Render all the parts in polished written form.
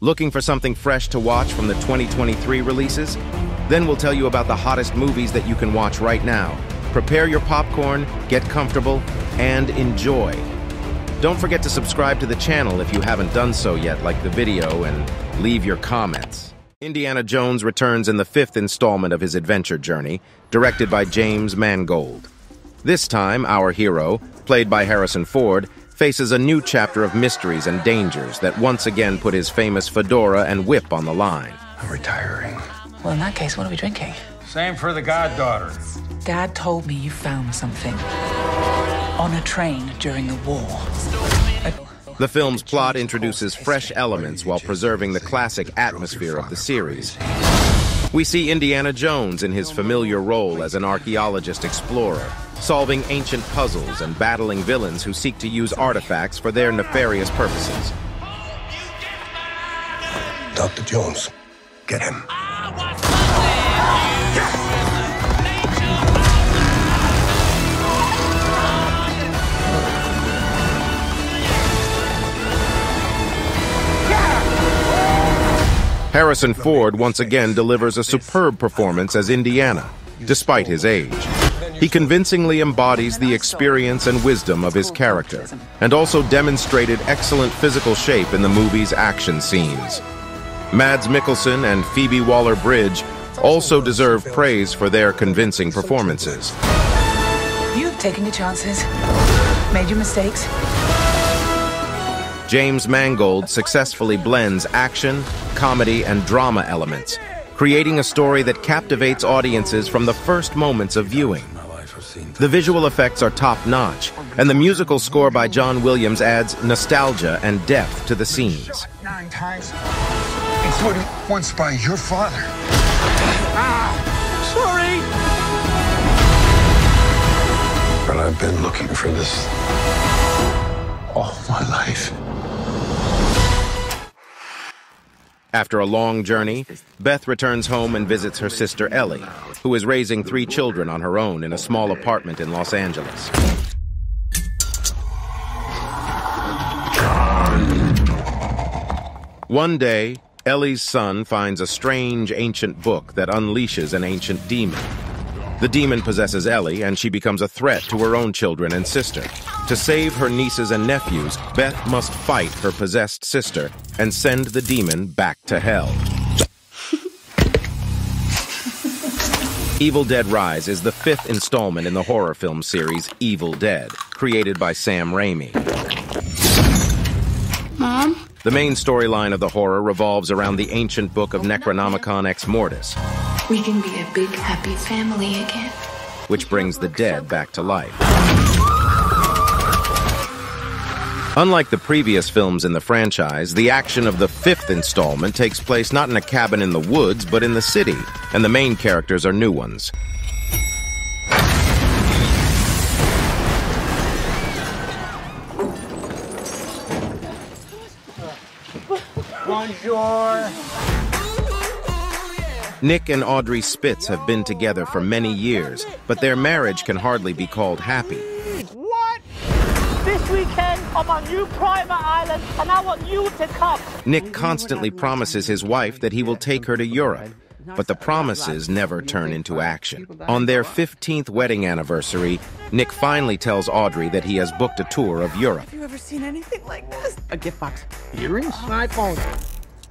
Looking for something fresh to watch from the 2023 releases? Then we'll tell you about the hottest movies that you can watch right now. Prepare your popcorn, get comfortable, and enjoy. Don't forget to subscribe to the channel if you haven't done so yet, like the video, and leave your comments. Indiana Jones returns in the 5th installment of his adventure journey, directed by James Mangold. This time, our hero, played by Harrison Ford, faces a new chapter of mysteries and dangers that once again put his famous fedora and whip on the line. I'm retiring. Well, in that case, what are we drinking? Same for the goddaughter. Dad told me you found something on a train during the war. The film's plot introduces fresh elements while preserving the classic atmosphere of the series. We see Indiana Jones in his familiar role as an archaeologist explorer, solving ancient puzzles and battling villains who seek to use artifacts for their nefarious purposes. Dr. Jones, get him. Harrison Ford once again delivers a superb performance as Indiana, despite his age. He convincingly embodies the experience and wisdom of his character, and also demonstrated excellent physical shape in the movie's action scenes. Mads Mikkelsen and Phoebe Waller-Bridge also deserve praise for their convincing performances. You've taken your chances, made your mistakes. James Mangold successfully blends action, comedy, and drama elements, creating a story that captivates audiences from the first moments of viewing. The visual effects are top-notch, and the musical score by John Williams adds nostalgia and depth to the scenes. 9 times, including once by your father. Sorry! But I've been looking for this all my life. After a long journey, Beth returns home and visits her sister Ellie, who is raising 3 children on her own in a small apartment in Los Angeles. One day, Ellie's son finds a strange ancient book that unleashes an ancient demon. The demon possesses Ellie, and she becomes a threat to her own children and sister. To save her nieces and nephews, Beth must fight her possessed sister and send the demon back to hell. Evil Dead Rise is the 5th installment in the horror film series Evil Dead, created by Sam Raimi. Mom? The main storyline of the horror revolves around the ancient book of Necronomicon Ex Mortis, We can be a big, happy family again. which brings the dead back to life. Unlike the previous films in the franchise, the action of the 5th installment takes place not in a cabin in the woods, but in the city, and the main characters are new ones. Bonjour. Nick and Audrey Spitz have been together for many years, but their marriage can hardly be called happy. What? This weekend, I'm on new private island, and I want you to come. Nick constantly promises his wife that he will take her to Europe, but the promises never turn into action. On their 15th wedding anniversary, Nick finally tells Audrey that he has booked a tour of Europe. Have you ever seen anything like this? A gift box. Earrings? My phone.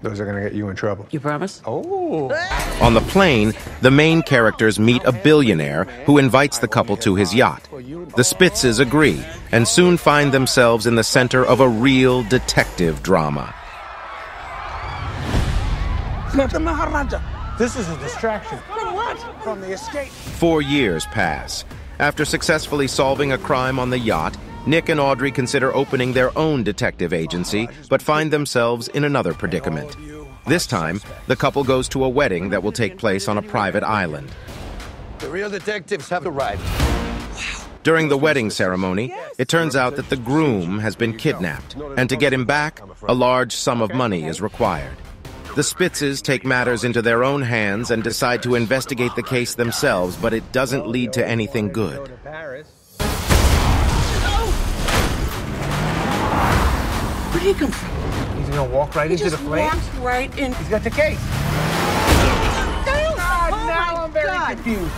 Those are gonna get you in trouble. You promise? Oh. On the plane, the main characters meet a billionaire who invites the couple to his yacht. The Spitzes agree, and soon find themselves in the center of a real detective drama. This is a distraction. From what? From the escape. 4 years pass. After successfully solving a crime on the yacht, Nick and Audrey consider opening their own detective agency, but find themselves in another predicament. This time, the couple goes to a wedding that will take place on a private island. The real detectives have arrived. During the wedding ceremony, it turns out that the groom has been kidnapped, and to get him back, a large sum of money is required. The Spitzes take matters into their own hands and decide to investigate the case themselves, but it doesn't lead to anything good. Where did he come from? He's an gonna walk right into the flame? Right in. He's got the case. Now I'm very confused.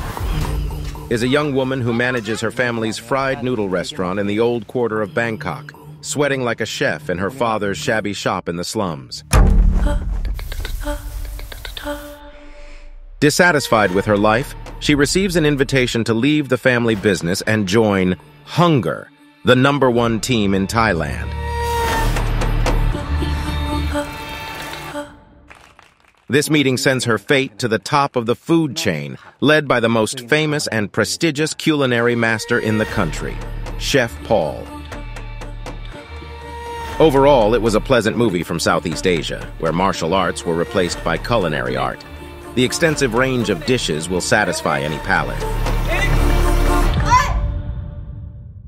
Is a young woman who manages her family's fried noodle restaurant in the old quarter of Bangkok, sweating like a chef in her father's shabby shop in the slums. Dissatisfied with her life, she receives an invitation to leave the family business and join Hunger, the #1 team in Thailand. This meeting sends her fate to the top of the food chain, led by the most famous and prestigious culinary master in the country, Chef Paul. Overall, it was a pleasant movie from Southeast Asia, where martial arts were replaced by culinary art. The extensive range of dishes will satisfy any palate.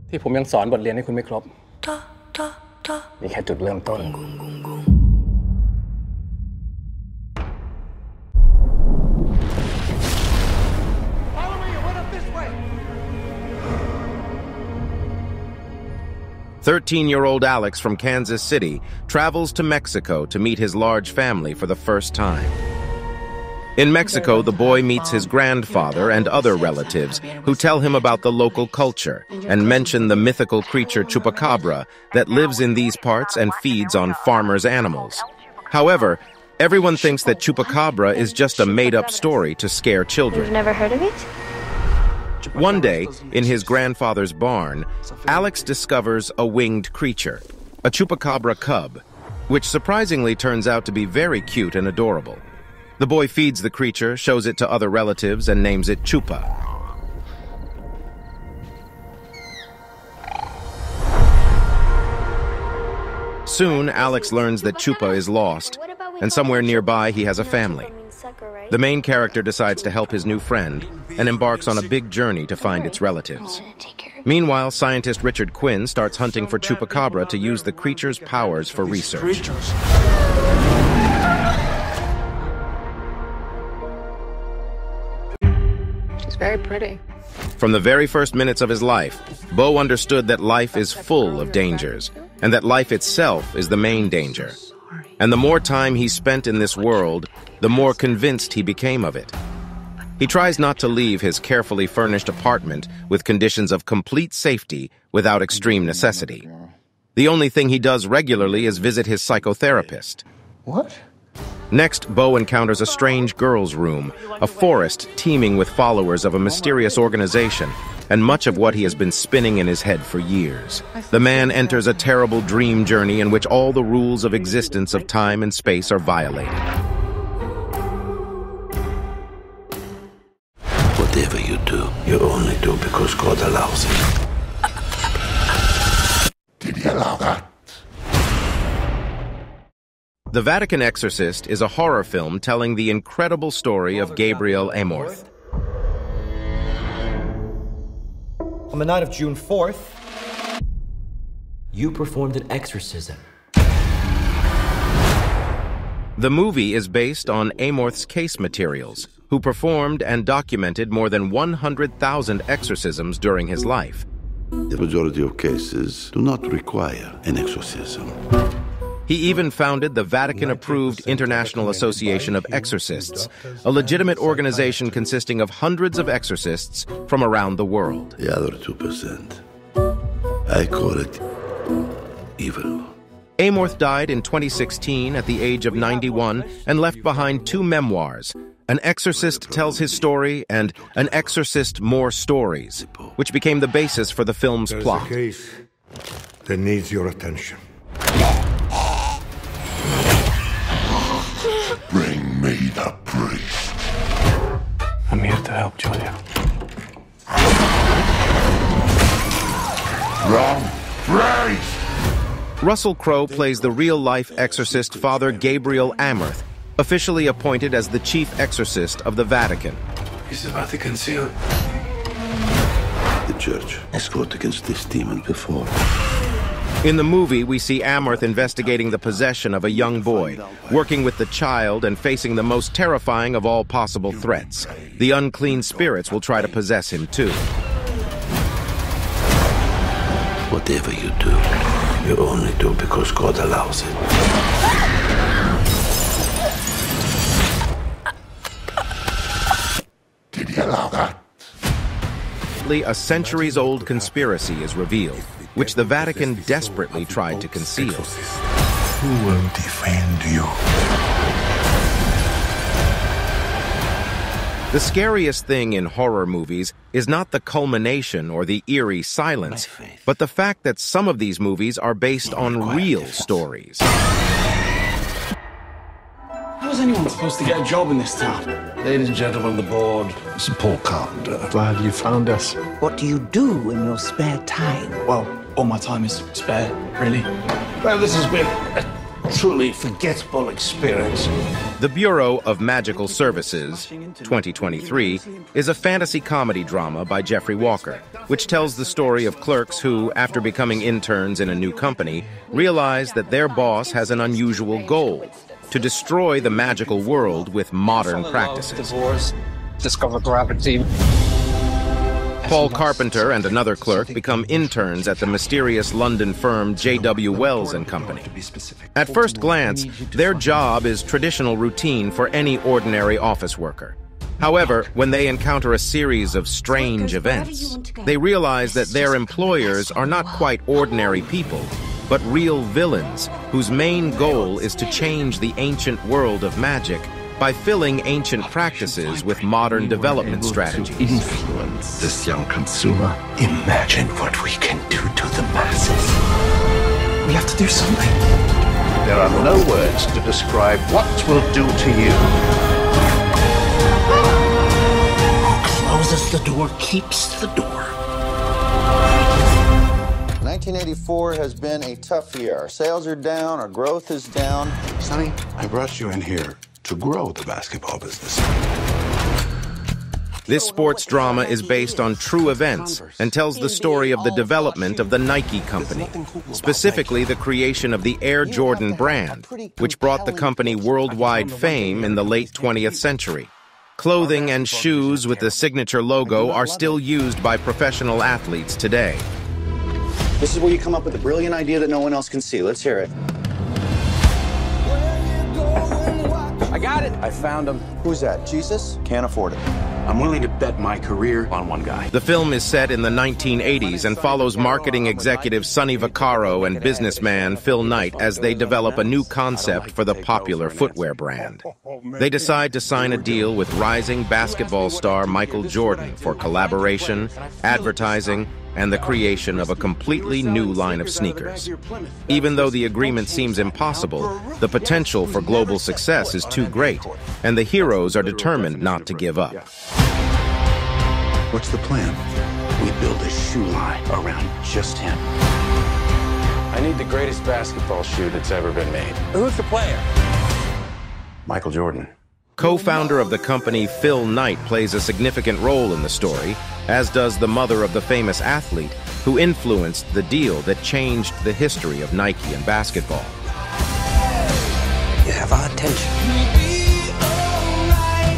ที่ผมยังสอนบทเรียนให้คุณไม่ครบนี่แค่จุดเริ่มต้น 13-year-old Alex from Kansas City travels to Mexico to meet his large family for the first time. In Mexico, the boy meets his grandfather and other relatives who tell him about the local culture and mention the mythical creature Chupacabra that lives in these parts and feeds on farmers' animals. However, everyone thinks that Chupacabra is just a made-up story to scare children. You've never heard of it? One day, in his grandfather's barn, Alex discovers a winged creature, a Chupacabra cub, which surprisingly turns out to be very cute and adorable. The boy feeds the creature, shows it to other relatives, and names it Chupa. Soon, Alex learns that Chupa is lost, and somewhere nearby he has a family. The main character decides to help his new friend and embarks on a big journey to find its relatives. Meanwhile, scientist Richard Quinn starts hunting for Chupacabra to use the creature's powers for research. She's very pretty. From the very first minutes of his life, Beau understood that life is full of dangers, and that life itself is the main danger. And the more time he spent in this world, the more convinced he became of it. He tries not to leave his carefully furnished apartment with conditions of complete safety without extreme necessity. The only thing he does regularly is visit his psychotherapist. What? Next, Beau encounters a strange girl's room, a forest teeming with followers of a mysterious organization, and much of what he has been spinning in his head for years. The man enters a terrible dream journey in which all the rules of existence of time and space are violated. Whatever you do, you only do because God allows it. Did he allow that? The Vatican Exorcist is a horror film telling the incredible story of Gabriel Amorth. On the night of June 4th, you performed an exorcism. The movie is based on Amorth's case materials, who performed and documented more than 100,000 exorcisms during his life. The majority of cases do not require an exorcism. He even founded the Vatican-approved International Association of Exorcists, a legitimate organization consisting of hundreds of exorcists from around the world. The other 2%, I call it evil. Amorth died in 2016 at the age of 91 and left behind 2 memoirs, An Exorcist Tells His Story and An Exorcist More Stories, which became the basis for the film's plot. There's a case that needs your attention. Bring me the priest. I'm here to help, Julia. Wrong priest! Russell Crowe plays the real-life exorcist Father Gabriel Amorth, officially appointed as the chief exorcist of the Vatican. Is the Vatican sealed? The church has fought against this demon before. In the movie, we see Amorth investigating the possession of a young boy, working with the child and facing the most terrifying of all possible threats. The unclean spirits will try to possess him too. Whatever you do, you only do because God allows it. Abruptly, a centuries-old conspiracy is revealed, which the Vatican desperately tried to conceal. Who will defend you? The scariest thing in horror movies is not the culmination or the eerie silence, but the fact that some of these movies are based on real stories. How is anyone supposed to get a job in this town? Ladies and gentlemen of the board, this is Paul Carpenter. Glad you found us. What do you do in your spare time? Well, all my time is spare, really. Well, this has been a truly forgettable experience. The Bureau of Magical Services, 2023, is a fantasy comedy drama by Jeffrey Walker, which tells the story of clerks who, after becoming interns in a new company, realize that their boss has an unusual goal: to destroy the magical world with modern practices. Divorce, discover gravity. Paul Carpenter and another clerk become interns at the mysterious London firm J.W. Wells & Company. At first glance, their job is traditional routine for any ordinary office worker. However, when they encounter a series of strange events, they realize that their employers are not quite ordinary people, but real villains whose main goal is to change the ancient world of magic by filling ancient practices with modern development strategies. Influence this young consumer. Imagine what we can do to the masses. We have to do something. There are no words to describe what we'll do to you. Who closes the door keeps the door. 1984 has been a tough year. Our sales are down, our growth is down. Sonny, I brought you in here to grow the basketball business. This sports drama is based on true events and tells the story of the development of the Nike company, specifically the creation of the Air Jordan brand, which brought the company worldwide fame in the late 20th century. Clothing and shoes with the signature logo are still used by professional athletes today. This is where you come up with a brilliant idea that no one else can see. Let's hear it. I got it. I found him. Who's that? Jesus? Can't afford it. I'm willing to bet my career on one guy. The film is set in the 1980s and follows marketing executive Sonny Vaccaro and businessman Phil Knight as they develop a new concept for the popular footwear brand. They decide to sign a deal with rising basketball star Michael Jordan for collaboration, advertising, and the creation of a completely new line of sneakers. Even though the agreement seems impossible, the potential for global success is too great, and the heroes are determined not to give up. What's the plan? We build a shoe line around just him. I need the greatest basketball shoe that's ever been made. Who's the player? Michael Jordan. Co-founder of the company, Phil Knight, plays a significant role in the story, as does the mother of the famous athlete who influenced the deal that changed the history of Nike and basketball. You have our attention.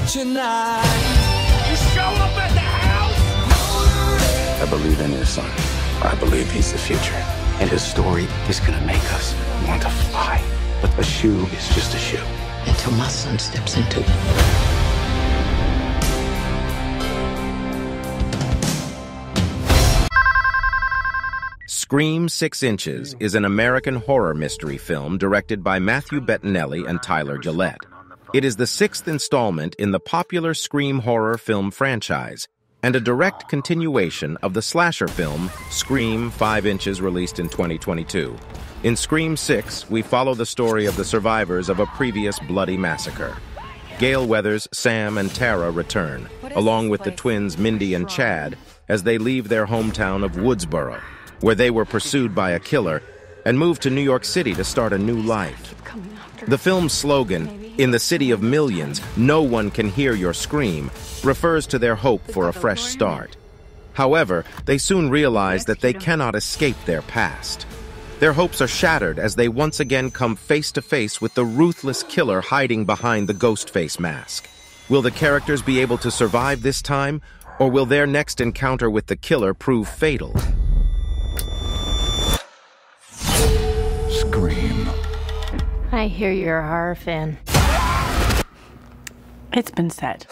You show up at the house? I believe in your son. I believe he's the future. And his story is gonna make us want to fly. But a shoe is just a shoe. Until my son steps into it. Scream 6 Inches is an American horror mystery film directed by Matthew Bettinelli and Tyler Gillette. It is the 6th installment in the popular Scream horror film franchise and a direct continuation of the slasher film Scream 5 Inches, released in 2022. In Scream 6, we follow the story of the survivors of a previous bloody massacre. Gale Weathers, Sam, and Tara return, along with the twins Mindy and Chad, as they leave their hometown of Woodsboro, where they were pursued by a killer, and move to New York City to start a new life. The film's slogan, "In the City of Millions, no one can hear your scream," refers to their hope for a fresh start. However, they soon realize that they cannot escape their past. Their hopes are shattered as they once again come face to face with the ruthless killer hiding behind the ghost face mask. Will the characters be able to survive this time, or will their next encounter with the killer prove fatal? Scream. I hear you're a horror fan. It's been said.